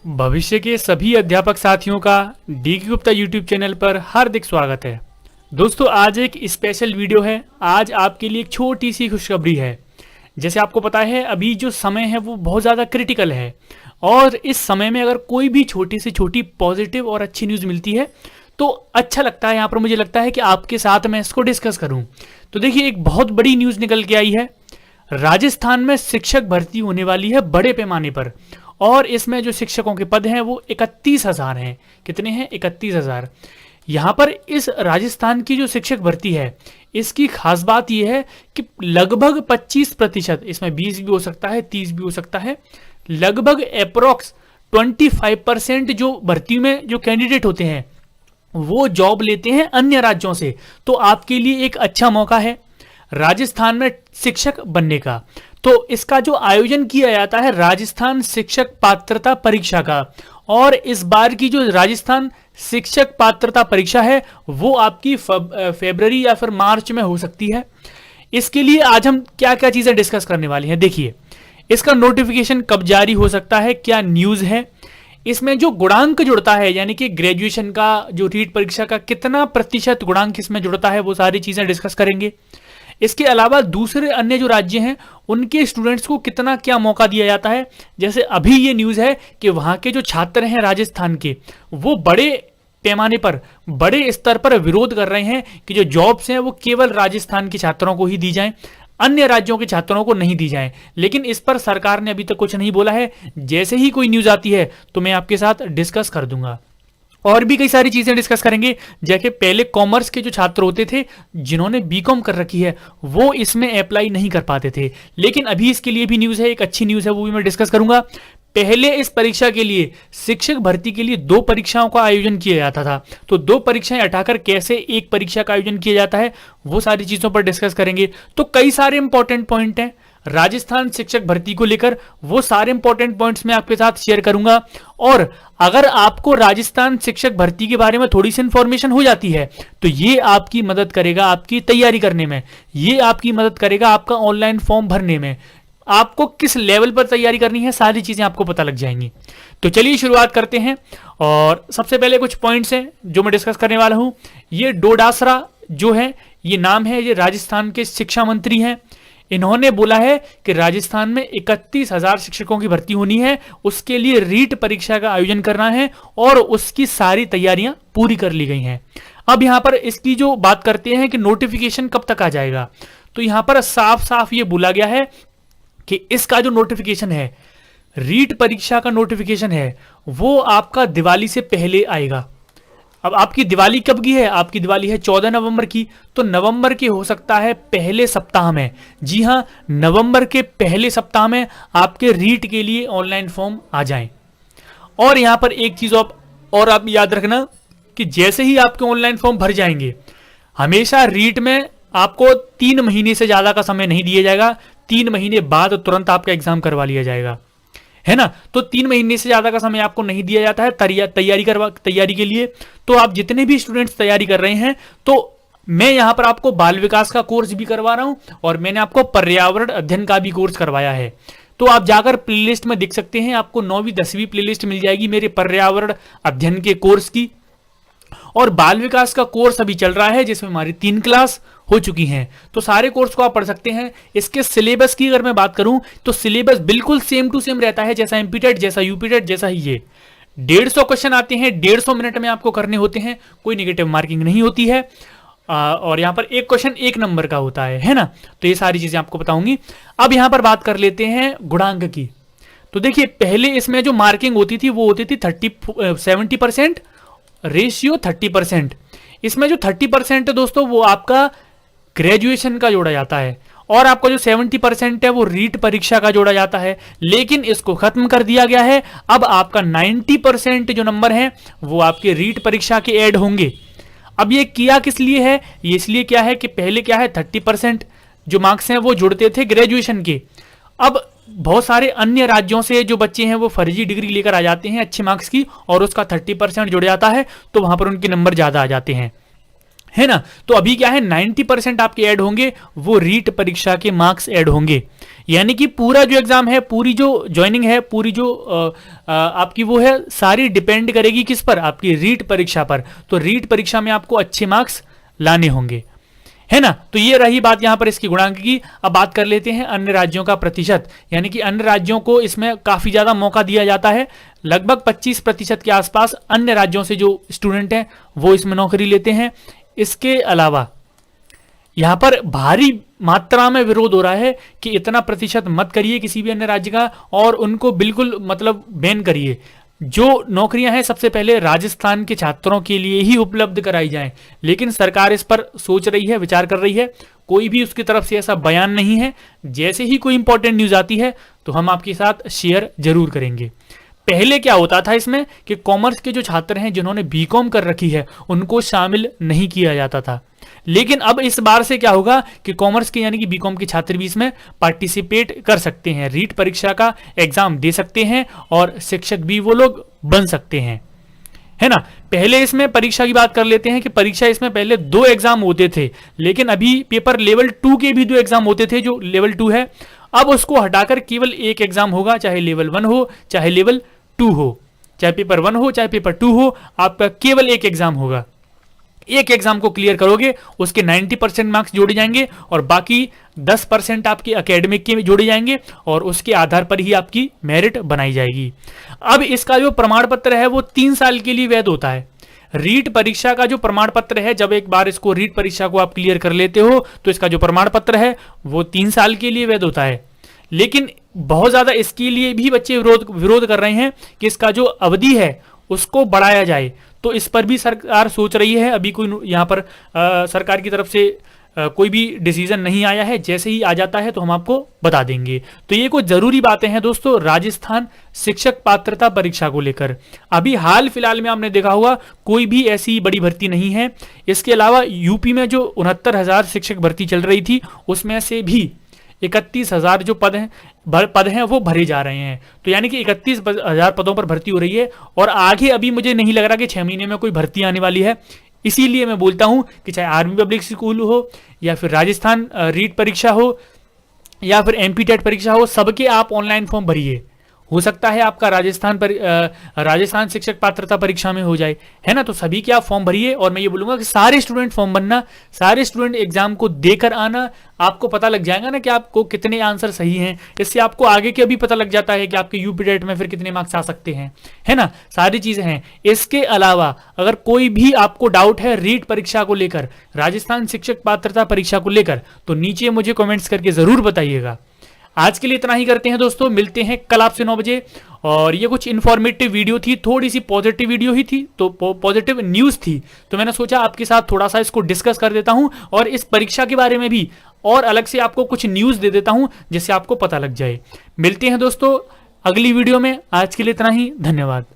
भविष्य के सभी अध्यापक साथियों का डीके गुप्ता यूट्यूब चैनल पर हार्दिक स्वागत है। दोस्तों, आज एक स्पेशल वीडियो है। आज आपके लिए एक छोटी सी खुशखबरी है। जैसे आपको पता है, अभी जो समय है वो बहुत ज़्यादा क्रिटिकल है और इस समय में अगर कोई भी छोटी से छोटी पॉजिटिव और अच्छी न्यूज़ मिलती है तो अच्छा लगता है। यहाँ पर मुझे लगता है कि आपके साथ मैं इसको डिस्कस करूँ। तो देखिए, एक बहुत बड़ी न्यूज़ निकल के आई है। राजस्थान में शिक्षक भर्ती होने वाली है बड़े पैमाने पर और इसमें जो शिक्षकों के पद हैं वो 31,000 हैं। कितने हैं? 31,000। यहाँ पर इस राजस्थान की जो शिक्षक भर्ती है, इसकी खास बात यह है कि लगभग 25%, इसमें 20 भी हो सकता है, 30 भी हो सकता है, लगभग अप्रोक्स 25% जो भर्ती में जो कैंडिडेट होते हैं वो जॉब लेते हैं अन्य राज्यों से। तो आपके लिए एक अच्छा मौका है राजस्थान में शिक्षक बनने का। तो इसका जो आयोजन किया जाता है राजस्थान शिक्षक पात्रता परीक्षा का, और इस बार की जो राजस्थान शिक्षक पात्रता परीक्षा है वो आपकी फरवरी या फिर मार्च में हो सकती है। इसके लिए आज हम क्या क्या चीजें डिस्कस करने वाले हैं। देखिए, इसका नोटिफिकेशन कब जारी हो सकता है, क्या न्यूज है, इसमें जो गुणांक जुड़ता है यानी कि ग्रेजुएशन का जो रीट परीक्षा का कितना प्रतिशत गुणांक इसमें जुड़ता है, वो सारी चीजें डिस्कस करेंगे। इसके अलावा दूसरे अन्य जो राज्य हैं उनके स्टूडेंट्स को कितना क्या मौका दिया जाता है। जैसे अभी ये न्यूज़ है कि वहाँ के जो छात्र हैं राजस्थान के, वो बड़े पैमाने पर, बड़े स्तर पर विरोध कर रहे हैं कि जो जॉब्स हैं वो केवल राजस्थान के छात्रों को ही दी जाएं, अन्य राज्यों के छात्रों को नहीं दी जाएं। लेकिन इस पर सरकार ने अभी तक कुछ नहीं बोला है। जैसे ही कोई न्यूज़ आती है तो मैं आपके साथ डिस्कस कर दूंगा। और भी कई सारी चीजें डिस्कस करेंगे। जैसे पहले कॉमर्स के जो छात्र होते थे जिन्होंने बीकॉम कर रखी है वो इसमें अप्लाई नहीं कर पाते थे, लेकिन अभी इसके लिए भी न्यूज़ है, एक अच्छी न्यूज़ है, वो भी मैं डिस्कस करूंगा। पहले इस परीक्षा के लिए, शिक्षक भर्ती के लिए 2 परीक्षाओं का आयोजन किया जाता था। तो 2 परीक्षाएं हटाकर कैसे एक परीक्षा का आयोजन किया जाता है वो सारी चीजों पर डिस्कस करेंगे। तो कई सारे इंपॉर्टेंट पॉइंट हैं राजस्थान शिक्षक भर्ती को लेकर, वो सारे इंपॉर्टेंट पॉइंट्स मैं आपके साथ शेयर करूंगा। और अगर आपको राजस्थान शिक्षक भर्ती के बारे में थोड़ी सी इंफॉर्मेशन हो जाती है तो ये आपकी मदद करेगा आपकी तैयारी करने में, ये आपकी मदद करेगा आपका ऑनलाइन फॉर्म भरने में। आपको किस लेवल पर तैयारी करनी है सारी चीजें आपको पता लग जाएंगी। तो चलिए शुरुआत करते हैं। और सबसे पहले कुछ पॉइंट्स हैं जो मैं डिस्कस करने वाला हूं। ये डोडासरा जो है, ये नाम है, ये राजस्थान के शिक्षा मंत्री हैं। इन्होंने बोला है कि राजस्थान में 31,000 शिक्षकों की भर्ती होनी है, उसके लिए रीट परीक्षा का आयोजन करना है और उसकी सारी तैयारियां पूरी कर ली गई हैं। अब यहां पर इसकी जो बात करते हैं कि नोटिफिकेशन कब तक आ जाएगा, तो यहां पर साफ साफ ये बोला गया है कि इसका जो नोटिफिकेशन है, रीट परीक्षा का नोटिफिकेशन है, वो आपका दिवाली से पहले आएगा। अब आपकी दिवाली कब की है? आपकी दिवाली है 14 नवंबर की, तो नवंबर के हो सकता है पहले सप्ताह में। जी हां, नवंबर के पहले सप्ताह में आपके रीट के लिए ऑनलाइन फॉर्म आ जाएं। और यहां पर एक चीज और आप याद रखना कि जैसे ही आपके ऑनलाइन फॉर्म भर जाएंगे, हमेशा रीट में आपको 3 महीने से ज्यादा का समय नहीं दिया जाएगा। 3 महीने बाद तुरंत आपका एग्जाम करवा लिया जाएगा, है ना। तो 3 महीने से ज्यादा का समय आपको नहीं दिया जाता है तैयारी के लिए। तो आप जितने भी स्टूडेंट्स तैयारी कर रहे हैं, तो मैं यहां पर आपको बाल विकास का कोर्स भी करवा रहा हूं और मैंने आपको पर्यावरण अध्ययन का भी कोर्स करवाया है। तो आप जाकर प्लेलिस्ट में देख सकते हैं, आपको 9वीं 10वीं प्लेलिस्ट मिल जाएगी मेरे पर्यावरण अध्ययन के कोर्स की। और बाल विकास का कोर्स अभी चल रहा है जिसमें हमारी 3 क्लास हो चुकी हैं। तो सारे कोर्स को आप पढ़ सकते हैं। इसके सिलेबस की अगर मैं बात करूं तो सिलेबस बिल्कुल सेम टू सेम रहता है, जैसा एमपीटेट, जैसा यूपीटेट, जैसा ही ये 150 क्वेश्चन आते हैं, 150 मिनट में आपको करने होते हैं, कोई नेगेटिव मार्किंग नहीं होती है। और यहां पर एक क्वेश्चन 1 नंबर का होता है ना। तो ये सारी चीजें आपको बताऊंगी। अब यहां पर बात कर लेते हैं गुणांक की। तो देखिए, पहले इसमें जो मार्किंग होती थी वो होती थी 70% रेशियो 30%। इसमें जो 30% है दोस्तों वो आपका ग्रेजुएशन का जोड़ा जाता है और आपका जो 70% है वो रीट परीक्षा का जोड़ा जाता है। लेकिन इसको खत्म कर दिया गया है। अब आपका 90% जो नंबर है वो आपके रीट परीक्षा के ऐड होंगे। अब ये किया किस लिए है? ये इसलिए क्या है कि पहले क्या है, 30% जो मार्क्स हैं वो जुड़ते थे ग्रेजुएशन के। अब बहुत सारे अन्य राज्यों से जो बच्चे हैं वो फर्जी डिग्री लेकर आ जाते हैं अच्छे मार्क्स की, और उसका 30% जुड़ जाता है, तो वहां पर उनके नंबर ज्यादा आ जाते हैं, है ना। तो अभी क्या है, 90% आपके ऐड होंगे, वो रीट परीक्षा के मार्क्स ऐड होंगे। यानी कि पूरा जो एग्जाम है, पूरी जो ज्वाइनिंग है, पूरी जो आपकी वो है, सारी डिपेंड करेगी किस पर, आपकी रीट परीक्षा पर। तो रीट परीक्षा में आपको अच्छे मार्क्स लाने होंगे, है ना। तो ये रही बात यहां पर इसकी गुणांक की। अब बात कर लेते हैं अन्य राज्यों का प्रतिशत, यानी कि अन्य राज्यों को इसमें काफी ज्यादा मौका दिया जाता है। लगभग 25% के आसपास अन्य राज्यों से जो स्टूडेंट हैं वो इसमें नौकरी लेते हैं। इसके अलावा यहां पर भारी मात्रा में विरोध हो रहा है कि इतना प्रतिशत मत करिए किसी भी अन्य राज्य का, और उनको बिल्कुल मतलब बैन करिए। जो नौकरियां हैं सबसे पहले राजस्थान के छात्रों के लिए ही उपलब्ध कराई जाएं। लेकिन सरकार इस पर सोच रही है, विचार कर रही है, कोई भी उसकी तरफ से ऐसा बयान नहीं है। जैसे ही कोई इंपॉर्टेंट न्यूज आती है तो हम आपके साथ शेयर जरूर करेंगे। पहले क्या होता था इसमें कि कॉमर्स के जो छात्र हैं जिन्होंने बीकॉम कर रखी है उनको शामिल नहीं किया जाता था। लेकिन अब इस बार से क्या होगा कि कॉमर्स के यानी कि बीकॉम के छात्र भी इसमें पार्टिसिपेट कर सकते हैं, रीट परीक्षा का एग्जाम दे सकते हैं और शिक्षक भी वो लोग बन सकते हैं, है ना। पहले इसमें परीक्षा की बात कर लेते हैं कि परीक्षा इसमें पहले 2 एग्जाम होते थे, लेकिन अभी पेपर लेवल 2 के भी 2 एग्जाम होते थे जो लेवल 2 है। अब उसको हटाकर केवल 1 एग्जाम होगा, चाहे लेवल 1 हो चाहे लेवल 2 हो, चाहे पेपर 1 हो चाहे पेपर 2 हो, आपका केवल 1 एग्जाम होगा। एक एग्जाम को क्लियर करोगे उसके 90% मार्क्स जोड़े जाएंगे और बाकी 10% आपके एकेडमिक के जोड़े जाएंगे और उसके आधार पर ही आपकी मेरिट बनाई जाएगी। अब इसका जो प्रमाण पत्र है वो 3 साल के लिए वैध होता है। रीट परीक्षा का जो प्रमाण पत्र है, जब एक बार इसको रीट परीक्षा को आप क्लियर कर लेते हो तो इसका जो प्रमाण पत्र है वो 3 साल के लिए वैध होता है। लेकिन बहुत ज्यादा इसके लिए भी बच्चे विरोध कर रहे हैं कि इसका जो अवधि है उसको बढ़ाया जाए। तो इस पर भी सरकार सोच रही है। अभी कोई यहाँ पर सरकार की तरफ से कोई भी डिसीजन नहीं आया है, जैसे ही आ जाता है तो हम आपको बता देंगे। तो ये कुछ जरूरी बातें हैं दोस्तों राजस्थान शिक्षक पात्रता परीक्षा को लेकर। अभी हाल फिलहाल में आपने देखा होगा कोई भी ऐसी बड़ी भर्ती नहीं है। इसके अलावा यूपी में जो 69,000 शिक्षक भर्ती चल रही थी उसमें से भी 31,000 जो पद हैं वो भरे जा रहे हैं। तो यानी कि 31,000 पदों पर भर्ती हो रही है और आगे अभी मुझे नहीं लग रहा कि 6 महीने में कोई भर्ती आने वाली है। इसीलिए मैं बोलता हूं कि चाहे आर्मी पब्लिक स्कूल हो या फिर राजस्थान रीट परीक्षा हो या फिर एमपी टेट परीक्षा हो, सबके आप ऑनलाइन फॉर्म भरिए। हो सकता है आपका राजस्थान शिक्षक पात्रता परीक्षा में हो जाए, है ना। तो सभी के आप फॉर्म भरिए और मैं ये बोलूंगा कि सारे स्टूडेंट फॉर्म भरना, सारे स्टूडेंट एग्जाम को देकर आना। आपको पता लग जाएगा ना कि आपको कितने आंसर सही हैं। इससे आपको आगे के भी पता लग जाता है कि आपके यूपी टेट में फिर कितने मार्क्स आ सकते हैं, है ना। सारी चीजें हैं। इसके अलावा अगर कोई भी आपको डाउट है रीट परीक्षा को लेकर, राजस्थान शिक्षक पात्रता परीक्षा को लेकर, तो नीचे मुझे कॉमेंट्स करके जरूर बताइएगा। आज के लिए इतना ही करते हैं दोस्तों, मिलते हैं कल आपसे 9 बजे। और ये कुछ इन्फॉर्मेटिव वीडियो थी, थोड़ी सी पॉजिटिव वीडियो ही थी, तो पॉजिटिव न्यूज़ थी, तो मैंने सोचा आपके साथ थोड़ा सा इसको डिस्कस कर देता हूं और इस परीक्षा के बारे में भी और अलग से आपको कुछ न्यूज़ दे देता हूं जिससे आपको पता लग जाए। मिलते हैं दोस्तों अगली वीडियो में। आज के लिए इतना ही, धन्यवाद।